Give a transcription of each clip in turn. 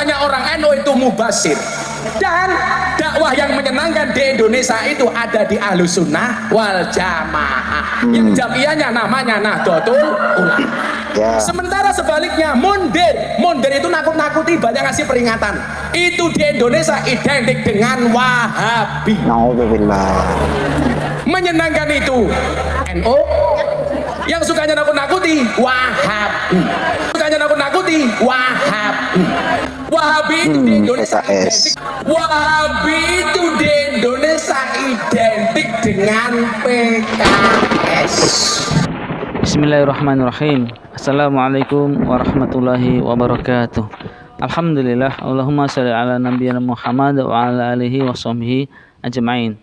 dakwahnya orang NU itu mubasir, dan dakwah yang menyenangkan di Indonesia itu ada di Ahlus Sunnah wal Jamaah yang jamiahnya namanya Nahdlatul Ulama. Sementara sebaliknya mundir itu nakut-nakuti, banyak ngasih peringatan, itu di Indonesia identik dengan Wahabi. Menyenangkan itu NU, yang sukanya nakut-nakuti Wahabi, sukanya nakut-nakuti Wahabi. Wahabi itu di Indonesia identik, Wahabi itu di Indonesia identik dengan PKS. Bismillahirrahmanirrahim. Assalamualaikum warahmatullahi wabarakatuh. Alhamdulillah, Allahumma sholli ala nabiyyina Muhammad wa ala alihi wa sahbihi ajma'in.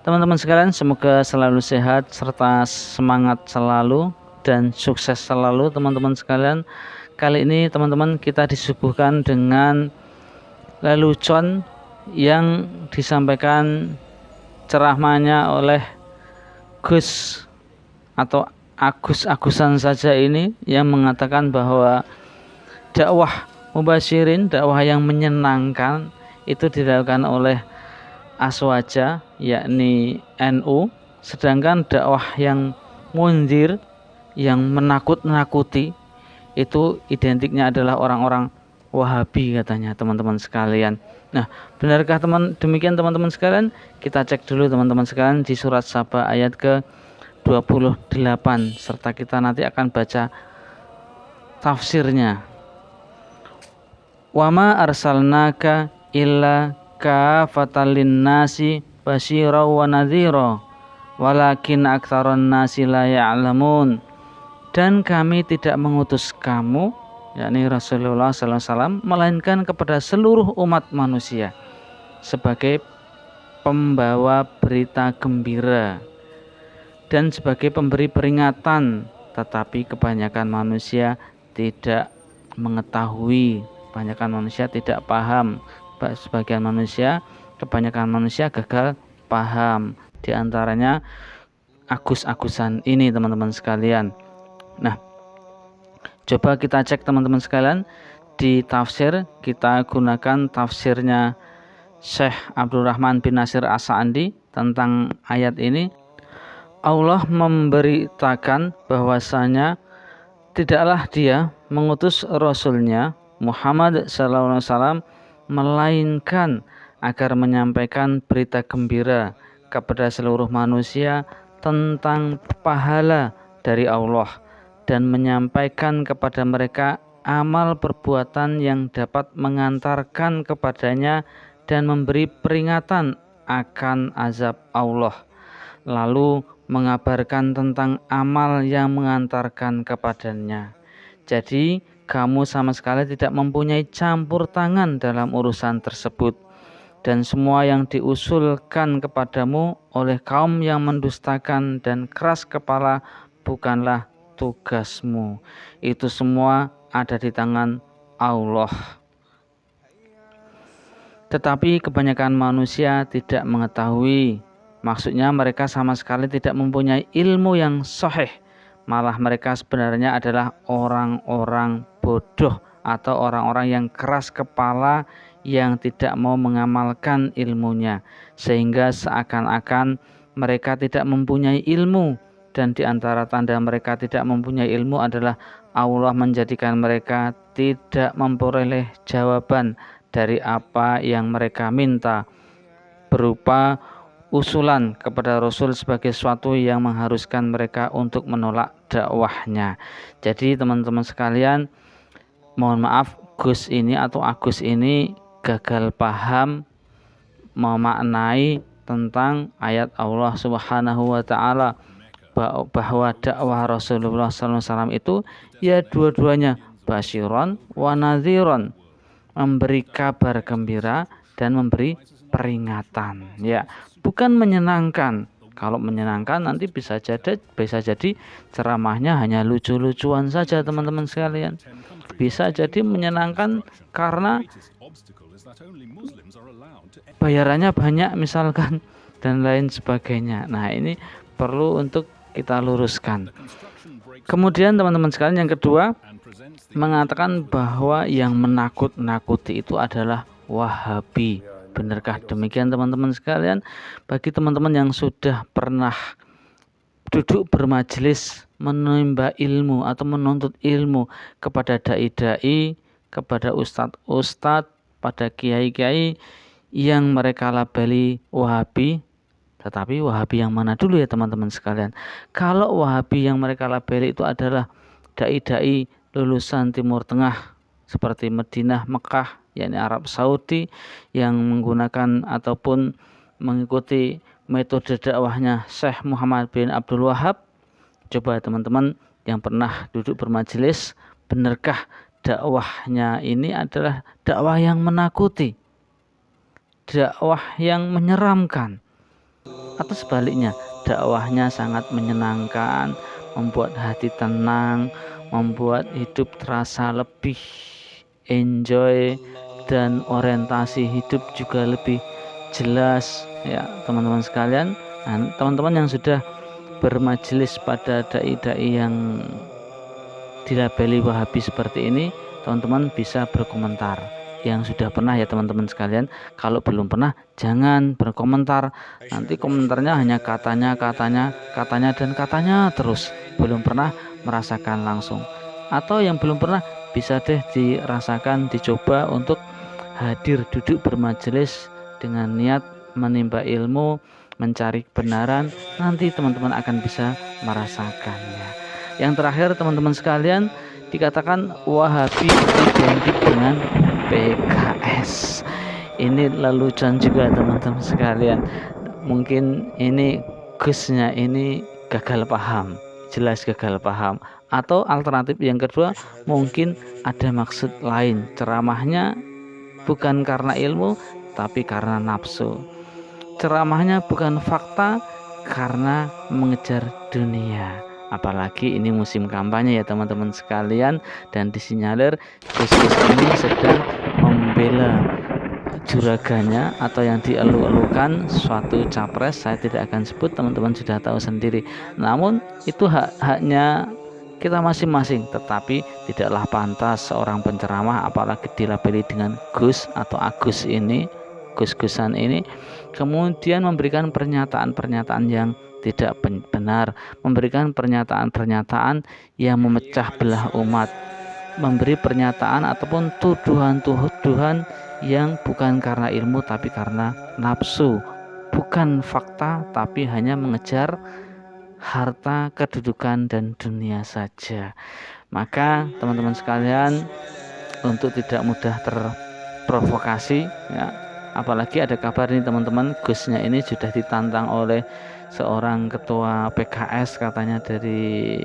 Teman-teman sekalian, semoga selalu sehat serta semangat selalu dan sukses selalu teman-teman sekalian. Kali ini teman-teman kita disuguhkan dengan lelucon yang disampaikan ceramahnya oleh Gus atau Agus-Agusan saja ini, yang mengatakan bahwa dakwah mubasyirin, dakwah yang menyenangkan itu dilakukan oleh Aswaja, yakni NU, sedangkan dakwah yang mundir, yang menakut-nakuti, itu identiknya adalah orang-orang Wahabi katanya teman-teman sekalian. Nah, benarkah demikian teman-teman sekalian? Kita cek dulu teman-teman sekalian di surat Saba ayat ke 28 serta kita nanti akan baca tafsirnya. Wa ma arsalnaka illa kafatan linnasi basyira wa nadhira walakin aktsaran nasi la ya'lamun. Dan kami tidak mengutus kamu, yakni Rasulullah sallallahu alaihi wasallam, melainkan kepada seluruh umat manusia sebagai pembawa berita gembira dan sebagai pemberi peringatan, tetapi kebanyakan manusia tidak mengetahui, kebanyakan manusia tidak paham, kebanyakan manusia gagal paham. Di antaranya Agus-Agusan ini teman-teman sekalian. Nah, coba kita cek teman-teman sekalian di tafsir, kita gunakan tafsirnya Syekh Abdurrahman bin Nasir As-Sa'di tentang ayat ini. Allah memberitakan bahwasanya tidaklah dia mengutus Rasulnya Muhammad SAW melainkan agar menyampaikan berita gembira kepada seluruh manusia tentang pahala dari Allah dan menyampaikan kepada mereka amal perbuatan yang dapat mengantarkan kepadanya dan memberi peringatan akan azab Allah, lalu mengabarkan tentang amal yang mengantarkan kepadanya. Jadi kamu sama sekali tidak mempunyai campur tangan dalam urusan tersebut, dan semua yang diusulkan kepadamu oleh kaum yang mendustakan dan keras kepala bukanlah tugasmu. Itu semua ada di tangan Allah. Tetapi kebanyakan manusia tidak mengetahui. Maksudnya mereka sama sekali tidak mempunyai ilmu yang sahih. Malah mereka sebenarnya adalah orang-orang bodoh atau orang-orang yang keras kepala yang tidak mau mengamalkan ilmunya, sehingga seakan-akan mereka tidak mempunyai ilmu. Dan di antara tanda mereka tidak mempunyai ilmu adalah Allah menjadikan mereka tidak memperoleh jawaban dari apa yang mereka minta, berupa usulan kepada Rasul sebagai sesuatu yang mengharuskan mereka untuk menolak dakwahnya. Jadi teman-teman sekalian, mohon maaf, Gus ini atau Agus ini gagal paham memaknai tentang ayat Allah Subhanahu wa taala bahwa dakwah Rasulullah SAW itu ya dua-duanya basyiron wa nadhiron, memberi kabar gembira dan memberi peringatan, ya, bukan menyenangkan. Kalau menyenangkan nanti bisa jadi ceramahnya hanya lucu-lucuan saja teman-teman sekalian. Bisa jadi menyenangkan karena bayarannya banyak misalkan dan lain sebagainya. Nah, ini perlu untuk kita luruskan. Kemudian teman-teman sekalian, yang kedua, mengatakan bahwa yang menakut-nakuti itu adalah Wahabi. Benarkah demikian teman-teman sekalian? Bagi teman-teman yang sudah pernah duduk bermajelis menimba ilmu atau menuntut ilmu kepada dai-dai, kepada ustadz-ustadz, pada kiai-kiai yang mereka labeli Wahabi. Tetapi Wahabi yang mana dulu ya teman-teman sekalian? Kalau Wahabi yang mereka labeli itu adalah dai-dai lulusan Timur Tengah seperti Madinah, Mekah, yakni Arab Saudi, yang menggunakan ataupun mengikuti metode dakwahnya Syekh Muhammad bin Abdul Wahab. Coba teman-teman yang pernah duduk bermajelis, benarkah dakwahnya ini adalah dakwah yang menakuti, dakwah yang menyeramkan, atau sebaliknya dakwahnya sangat menyenangkan, membuat hati tenang, membuat hidup terasa lebih enjoy, dan orientasi hidup juga lebih jelas ya teman-teman sekalian. Nah, teman-teman yang sudah bermajelis pada dai-dai yang dilabeli Wahabi seperti ini, teman-teman bisa berkomentar. Yang sudah pernah ya teman-teman sekalian. Kalau belum pernah jangan berkomentar, nanti komentarnya hanya katanya dan katanya terus, belum pernah merasakan langsung. Atau yang belum pernah bisa deh dirasakan, dicoba untuk hadir duduk bermajelis dengan niat menimba ilmu, mencari kebenaran, nanti teman-teman akan bisa merasakannya. Yang terakhir teman-teman sekalian, dikatakan Wahabi identik dengan PKS. Ini lelucon juga teman-teman sekalian. Mungkin ini Gusnya ini gagal paham, jelas gagal paham. Atau alternatif yang kedua, mungkin ada maksud lain, ceramahnya bukan karena ilmu tapi karena nafsu. Ceramahnya bukan fakta karena mengejar dunia. Apalagi ini musim kampanye ya teman-teman sekalian, dan disinyalir Gus-gus ini sedang membela juraganya atau yang dielu-elukan suatu capres. Saya tidak akan sebut, teman-teman sudah tahu sendiri. Namun itu haknya kita masing-masing, tetapi tidaklah pantas seorang penceramah apalagi dilabeli dengan Gus atau Agus ini, Gus-gusan ini, kemudian memberikan pernyataan-pernyataan yang tidak benar, memberikan pernyataan-pernyataan yang memecah belah umat, memberi pernyataan ataupun tuduhan-tuduhan yang bukan karena ilmu tapi karena nafsu, bukan fakta tapi hanya mengejar harta, kedudukan, dan dunia saja. Maka teman-teman sekalian, untuk tidak mudah terprovokasi ya, apalagi ada kabar nih teman-teman, Gusnya ini sudah ditantang oleh seorang ketua PKS, katanya dari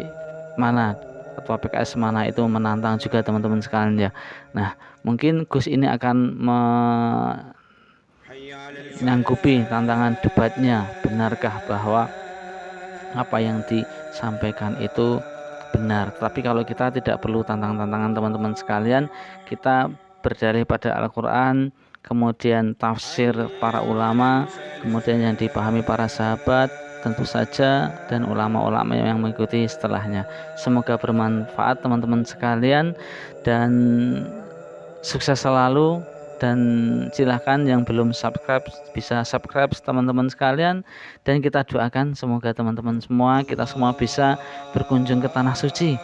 mana, ketua PKS mana itu menantang juga teman-teman sekalian ya. Nah, mungkin Gus ini akan menyanggupi tantangan debatnya. Benarkah bahwa apa yang disampaikan itu benar? Tapi kalau kita tidak perlu tantangan teman-teman sekalian, kita berdalih pada Al-Quran, kemudian tafsir para ulama, kemudian yang dipahami para sahabat tentu saja, dan ulama-ulama yang mengikuti setelahnya. Semoga bermanfaat teman-teman sekalian, dan sukses selalu. Dan silahkan yang belum subscribe bisa subscribe teman-teman sekalian, dan kita doakan semoga teman-teman semua, kita semua bisa berkunjung ke Tanah Suci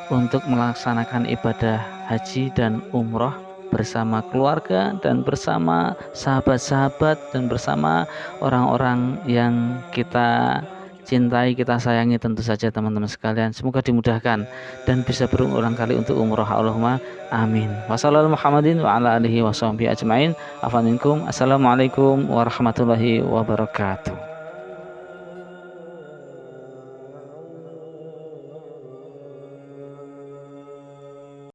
untuk melaksanakan ibadah haji dan umroh bersama keluarga dan bersama sahabat-sahabat dan bersama orang-orang yang kita cintai, kita sayangi tentu saja teman-teman sekalian. Semoga dimudahkan dan bisa berulang kali untuk umroh. Allahumma amin. Wassalamualaikum Muhammadin wa ala alihi wa sahbihi ajmain. Assalamualaikum warahmatullahi wabarakatuh.